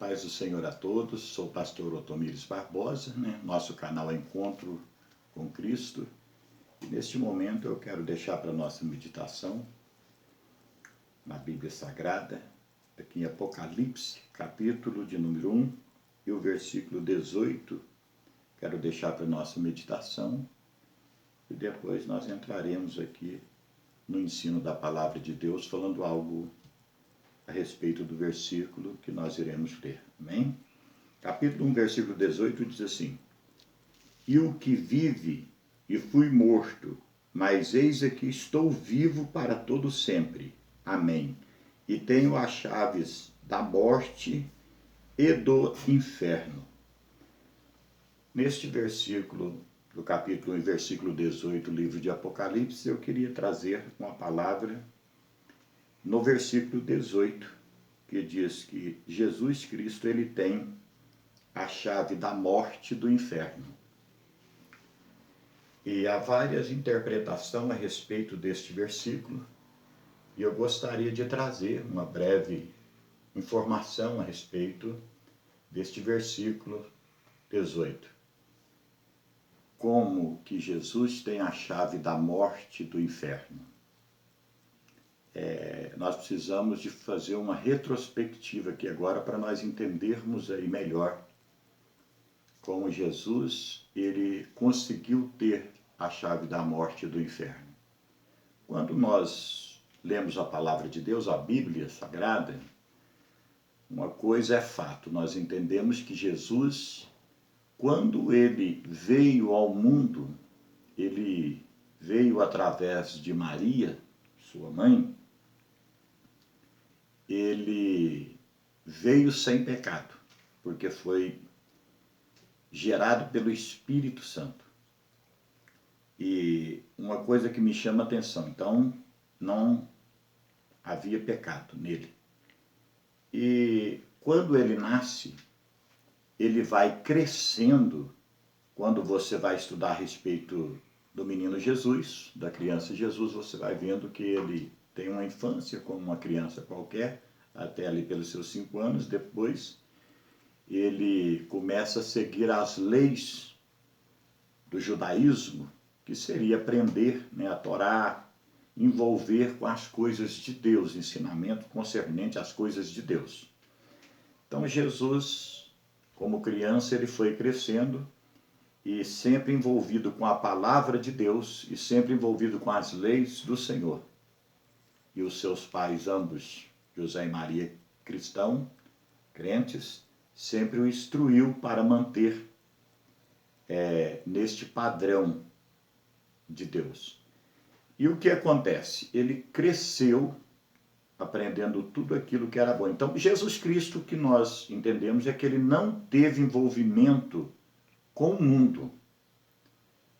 paz do Senhor a todos. Sou o pastor Otomires Barbosa, Nosso canal é Encontro com Cristo. E neste momento eu quero deixar para a nossa meditação na Bíblia Sagrada, aqui em Apocalipse, capítulo de número 1 e o versículo 18. Quero deixar para a nossa meditação e depois nós entraremos aqui no ensino da palavra de Deus, falando algo a respeito do versículo que nós iremos ler. Amém? Capítulo 1, versículo 18 diz assim: E o que vive e fui morto, mas eis aqui estou vivo para todo sempre. Amém. E tenho as chaves da morte e do inferno. Neste versículo do capítulo 1, versículo 18, livro de Apocalipse, eu queria trazer uma palavra no versículo 18, que diz que Jesus Cristo, ele tem a chave da morte e do inferno. E há várias interpretações a respeito deste versículo, e eu gostaria de trazer uma breve informação a respeito deste versículo 18. Como que Jesus tem a chave da morte e do inferno? Nós precisamos de fazer uma retrospectiva aqui agora para nós entendermos aí melhor como Jesus, ele conseguiu ter a chave da morte e do inferno. Quando nós lemos a palavra de Deus, a Bíblia Sagrada, uma coisa é fato, nós entendemos que Jesus, quando ele veio ao mundo, ele veio através de Maria, sua mãe, ele veio sem pecado, porque foi gerado pelo Espírito Santo. E uma coisa que me chama a atenção, então, não havia pecado nele. E quando ele nasce, ele vai crescendo. Quando você vai estudar a respeito do menino Jesus, da criança Jesus, você vai vendo que ele tem uma infância como uma criança qualquer, até ali pelos seus 5 anos. Depois ele começa a seguir as leis do judaísmo, que seria aprender a Torá, envolver com as coisas de Deus, ensinamento concernente às coisas de Deus. Então Jesus, como criança, ele foi crescendo e sempre envolvido com a palavra de Deus e sempre envolvido com as leis do Senhor. E os seus pais, ambos, José e Maria, crentes, sempre o instruiu para manter neste padrão de Deus. E o que acontece? Ele cresceu aprendendo tudo aquilo que era bom. Então, Jesus Cristo, que nós entendemos, é que ele não teve envolvimento com o mundo.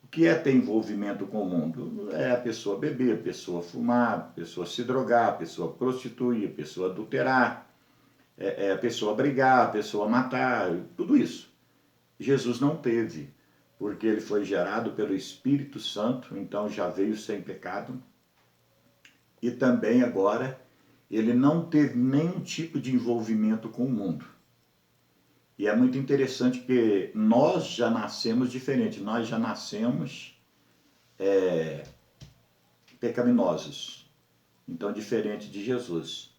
O que é ter envolvimento com o mundo? É a pessoa beber, a pessoa fumar, a pessoa se drogar, a pessoa prostituir, a pessoa adulterar, a pessoa brigar, a pessoa matar, tudo isso. Jesus não teve, porque ele foi gerado pelo Espírito Santo, então já veio sem pecado. E também agora, ele não teve nenhum tipo de envolvimento com o mundo. E é muito interessante que nós já nascemos diferente, nós já nascemos pecaminosos. Então, diferente de Jesus,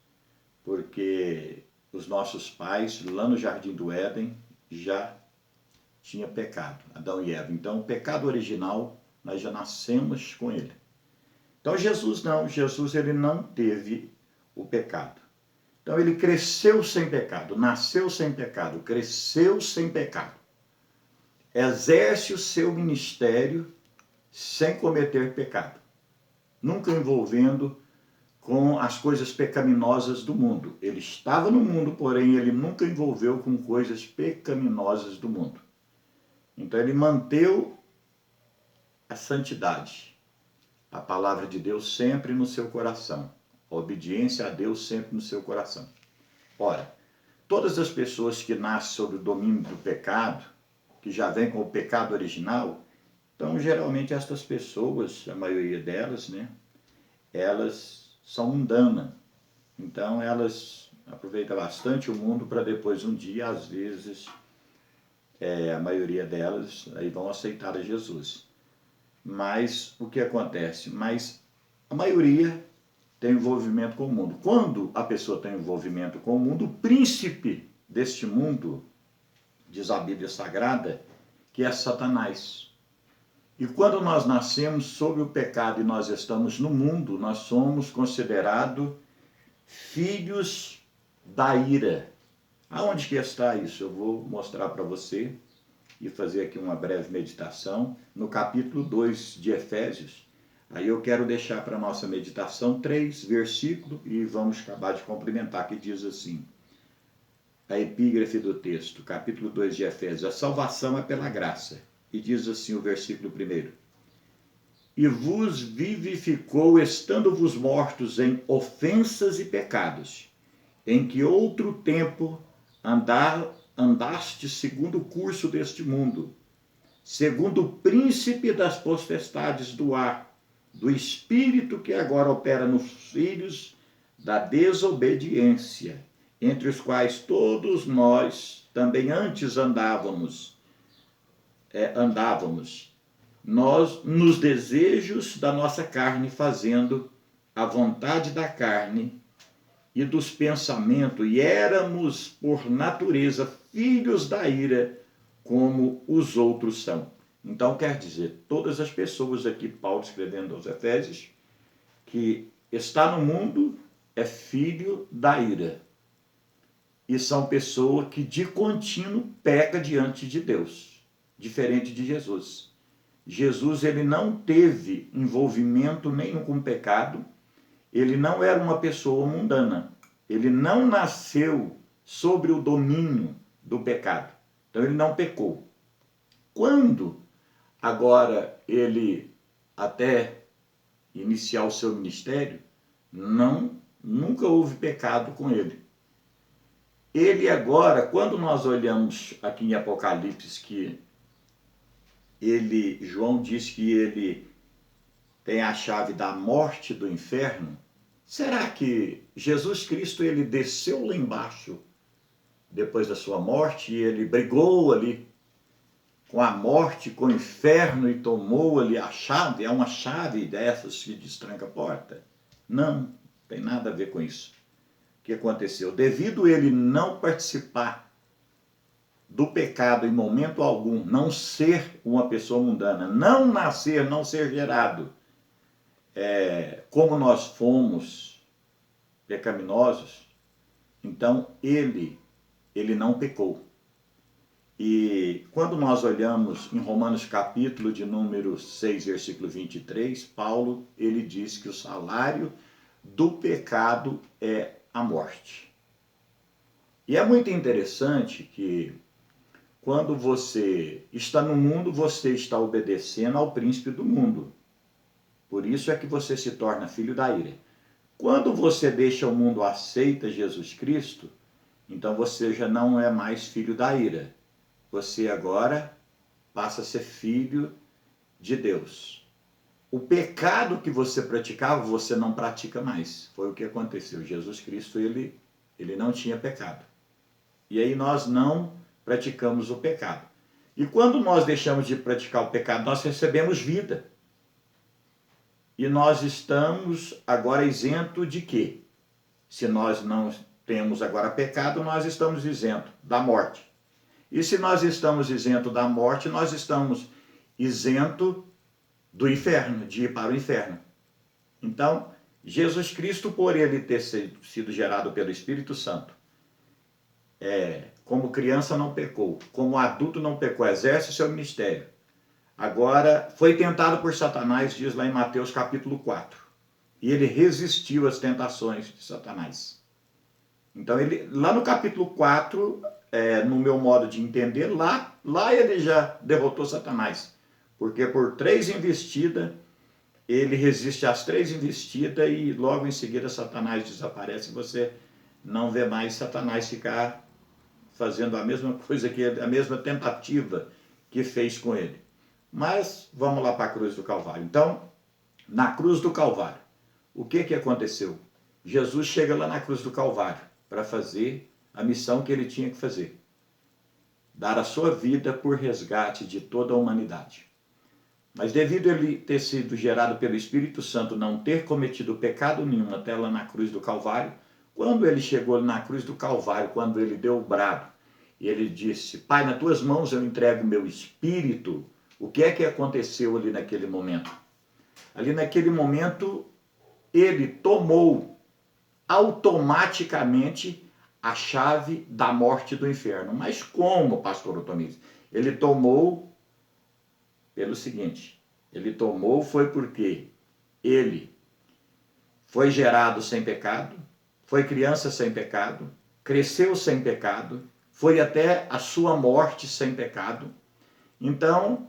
porque os nossos pais, lá no Jardim do Éden, já tinha pecado, Adão e Eva. Então, o pecado original, nós já nascemos com ele. Então, Jesus não, Jesus ele não teve o pecado. Então, ele cresceu sem pecado, nasceu sem pecado, cresceu sem pecado. Exerce o seu ministério sem cometer pecado, nunca envolvendo com as coisas pecaminosas do mundo. Ele estava no mundo, porém ele nunca envolveu com coisas pecaminosas do mundo. Então ele manteve a santidade, a palavra de Deus sempre no seu coração, a obediência a Deus sempre no seu coração. Ora, todas as pessoas que nascem sob o domínio do pecado, que já vêm com o pecado original, então geralmente estas pessoas, a maioria delas, elas são mundanas. Então elas aproveita bastante o mundo para depois um dia, às vezes, a maioria delas aí vão aceitar a Jesus. Mas o que acontece? Mas a maioria tem envolvimento com o mundo. Quando a pessoa tem envolvimento com o mundo, o príncipe deste mundo, diz a Bíblia Sagrada, que é Satanás. E quando nós nascemos sob o pecado e nós estamos no mundo, nós somos considerados filhos da ira. Aonde que está isso? Eu vou mostrar para você e fazer aqui uma breve meditação no capítulo 2 de Efésios. Aí eu quero deixar para a nossa meditação 3 versículos e vamos acabar de complementar, que diz assim, a epígrafe do texto, capítulo 2 de Efésios, a salvação é pela graça. E diz assim o versículo 1, e vos vivificou, estando-vos mortos em ofensas e pecados, em que outro tempo andaste segundo o curso deste mundo, segundo o príncipe das potestades do ar, do espírito que agora opera nos filhos da desobediência, entre os quais todos nós também antes andávamos nós nos desejos da nossa carne, fazendo a vontade da carne e dos pensamentos, e éramos por natureza filhos da ira, como os outros são. Então quer dizer, todas as pessoas aqui, Paulo escrevendo aos Efésios, que está no mundo é filho da ira. E são pessoas que de contínuo peca diante de Deus, diferente de Jesus. Jesus, ele não teve envolvimento nenhum com o pecado, ele não era uma pessoa mundana, ele não nasceu sobre o domínio do pecado, então ele não pecou. Quando agora ele, até iniciar o seu ministério, nunca houve pecado com ele. Ele agora, quando nós olhamos aqui em Apocalipse, que João diz que ele tem a chave da morte e do inferno, será que Jesus Cristo ele desceu lá embaixo depois da sua morte e ele brigou ali com a morte, com o inferno e tomou ali a chave? É uma chave dessas que destranca a porta? Não tem nada a ver com isso. O que aconteceu? Devido a ele não participar do pecado em momento algum, não ser uma pessoa mundana, não nascer, não ser gerado, como nós fomos pecaminosos, então ele não pecou. E quando nós olhamos em Romanos capítulo de número 6, versículo 23, Paulo, ele diz que o salário do pecado é a morte. E é muito interessante que quando você está no mundo, você está obedecendo ao príncipe do mundo. Por isso é que você se torna filho da ira. Quando você deixa o mundo, aceita Jesus Cristo, então você já não é mais filho da ira. Você agora passa a ser filho de Deus. O pecado que você praticava, você não pratica mais. Foi o que aconteceu. Jesus Cristo, ele não tinha pecado. E aí nós não praticamos o pecado. E quando nós deixamos de praticar o pecado, nós recebemos vida. E nós estamos agora isentos de quê? Se nós não temos agora pecado, nós estamos isentos da morte. E se nós estamos isentos da morte, nós estamos isentos do inferno, de ir para o inferno. Então, Jesus Cristo, por ele ter sido gerado pelo Espírito Santo, como criança não pecou, como adulto não pecou, exerce o seu ministério. Agora, foi tentado por Satanás, diz lá em Mateus capítulo 4. E ele resistiu às tentações de Satanás. Então, lá no capítulo 4, no meu modo de entender, lá ele já derrotou Satanás. Porque por 3 investidas, ele resiste às 3 investidas e logo em seguida Satanás desaparece. Você não vê mais Satanás ficar fazendo a mesma coisa, a mesma tentativa que fez com ele. Mas vamos lá para a cruz do Calvário. Então, na cruz do Calvário, o que aconteceu? Jesus chega lá na cruz do Calvário para fazer a missão que ele tinha que fazer. Dar a sua vida por resgate de toda a humanidade. Mas devido a ele ter sido gerado pelo Espírito Santo, não ter cometido pecado nenhum até lá na cruz do Calvário, quando ele chegou na cruz do Calvário, quando ele deu o brado, e ele disse, Pai, nas tuas mãos eu entrego o meu espírito, o que é que aconteceu ali naquele momento? Ali naquele momento, ele tomou automaticamente a chave da morte do inferno. Mas como, pastor Otomires? Ele tomou pelo seguinte, ele tomou foi porque ele foi gerado sem pecado, foi criança sem pecado, cresceu sem pecado, foi até a sua morte sem pecado. Então,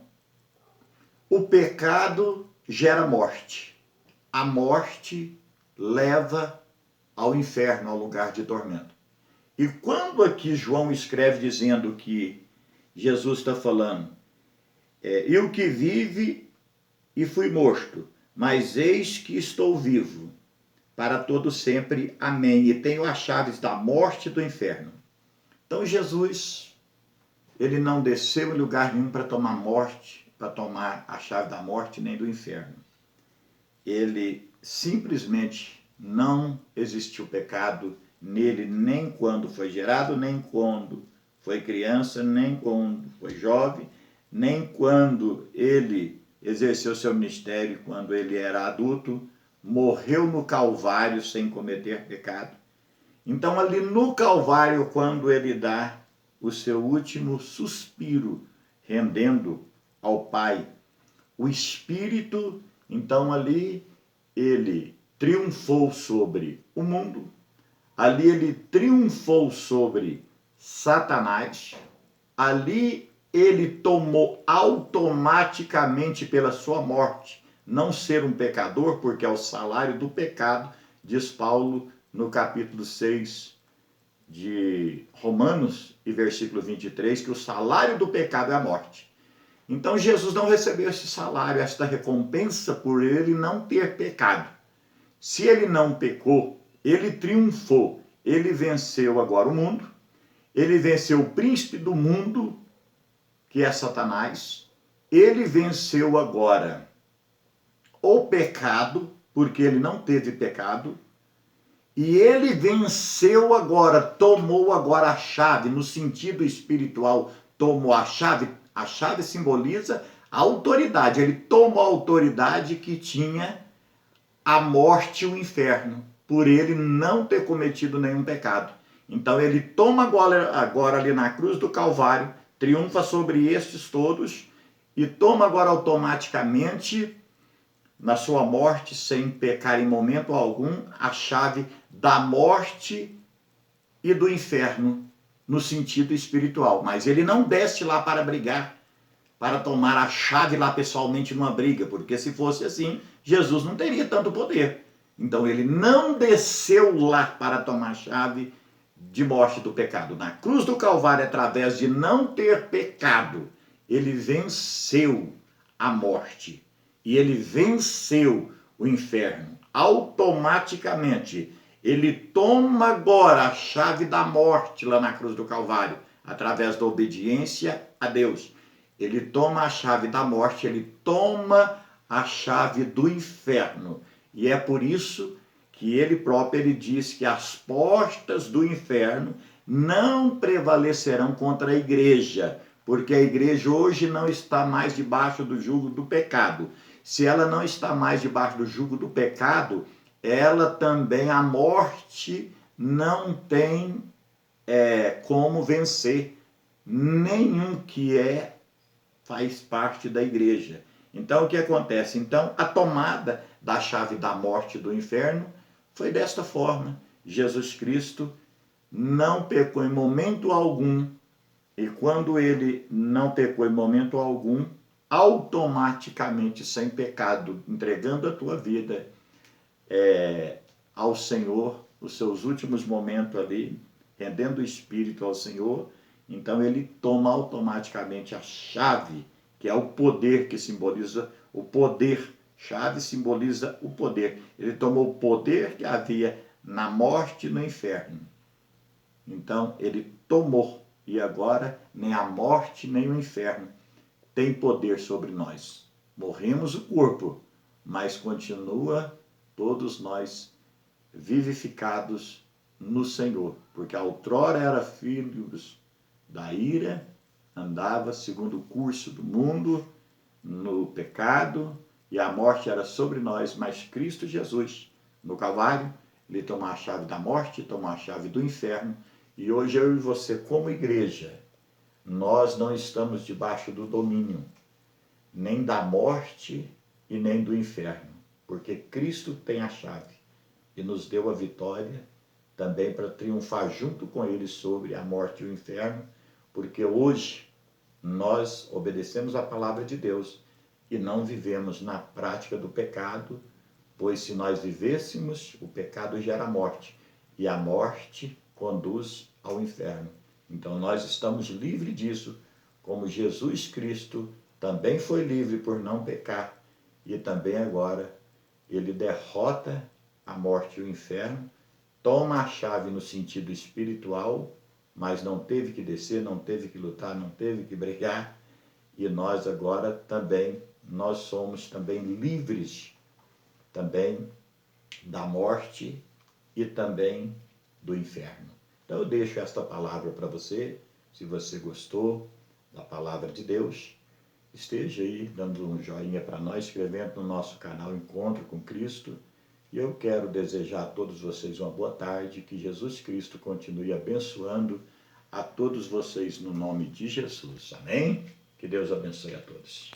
o pecado gera morte. A morte leva ao inferno, ao lugar de tormento. E quando aqui João escreve dizendo que Jesus está falando, eu que vive e fui morto, mas eis que estou vivo, para todo sempre, amém, e tenho as chaves da morte e do inferno. Então Jesus, ele não desceu em lugar nenhum para tomar morte, para tomar a chave da morte nem do inferno. Ele simplesmente não existiu pecado nele, nem quando foi gerado, nem quando foi criança, nem quando foi jovem, nem quando ele exerceu seu ministério, quando ele era adulto, morreu no Calvário sem cometer pecado. Então ali no Calvário, quando ele dá o seu último suspiro, rendendo ao Pai o Espírito, então ali ele triunfou sobre o mundo, ali ele triunfou sobre Satanás, ali ele tomou automaticamente pela sua morte, não ser um pecador, porque é o salário do pecado, diz Paulo no capítulo 6 de Romanos, e versículo 23, que o salário do pecado é a morte. Então Jesus não recebeu esse salário, esta recompensa por ele não ter pecado. Se ele não pecou, ele triunfou, ele venceu agora o mundo, ele venceu o príncipe do mundo, que é Satanás, ele venceu agora o pecado, porque ele não teve pecado, e ele venceu agora, tomou agora a chave, no sentido espiritual, tomou a chave simboliza a autoridade, ele tomou a autoridade que tinha a morte e o inferno, por ele não ter cometido nenhum pecado. Então ele toma agora ali na cruz do Calvário, triunfa sobre estes todos, e toma agora automaticamente, na sua morte, sem pecar em momento algum, a chave da morte e do inferno, no sentido espiritual. Mas ele não desce lá para brigar, para tomar a chave lá pessoalmente numa briga, porque se fosse assim, Jesus não teria tanto poder. Então ele não desceu lá para tomar a chave de morte do pecado. Na cruz do Calvário, através de não ter pecado, ele venceu a morte e ele venceu o inferno. Automaticamente, ele toma agora a chave da morte lá na cruz do Calvário, através da obediência a Deus. Ele toma a chave da morte, ele toma a chave do inferno. E é por isso que ele próprio ele diz que as portas do inferno não prevalecerão contra a igreja, porque a igreja hoje não está mais debaixo do jugo do pecado. Se ela não está mais debaixo do jugo do pecado, ela também, a morte, não tem como vencer nenhum que faz parte da igreja. Então, o que acontece? Então, a tomada da chave da morte e do inferno foi desta forma. Jesus Cristo não pecou em momento algum, e quando ele não pecou em momento algum, automaticamente, sem pecado, entregando a tua vida ao Senhor, os seus últimos momentos ali, rendendo o Espírito ao Senhor, então ele toma automaticamente a chave, que é o poder que simboliza o poder. Chave simboliza o poder. Ele tomou o poder que havia na morte e no inferno. Então, ele tomou. E agora, nem a morte, nem o inferno tem poder sobre nós. Morremos o corpo, mas continua todos nós vivificados no Senhor. Porque outrora era filhos da ira, andava segundo o curso do mundo, no pecado, e a morte era sobre nós, mas Cristo Jesus, no Calvário, ele tomou a chave da morte, tomou a chave do inferno, e hoje eu e você, como igreja, nós não estamos debaixo do domínio, nem da morte e nem do inferno, porque Cristo tem a chave e nos deu a vitória também para triunfar junto com ele sobre a morte e o inferno, porque hoje nós obedecemos a palavra de Deus e não vivemos na prática do pecado, pois se nós vivêssemos, o pecado gera morte, e a morte conduz ao inferno. Então nós estamos livres disso, como Jesus Cristo também foi livre por não pecar, e também agora ele derrota a morte e o inferno, toma a chave no sentido espiritual, mas não teve que descer, não teve que lutar, não teve que brigar, e nós agora também, nós somos também livres também da morte e também do inferno. Então eu deixo esta palavra para você, se você gostou da palavra de Deus, esteja aí dando um joinha para nós, inscrevendo no nosso canal Encontro com Cristo, e eu quero desejar a todos vocês uma boa tarde, que Jesus Cristo continue abençoando a todos vocês no nome de Jesus. Amém? Que Deus abençoe a todos.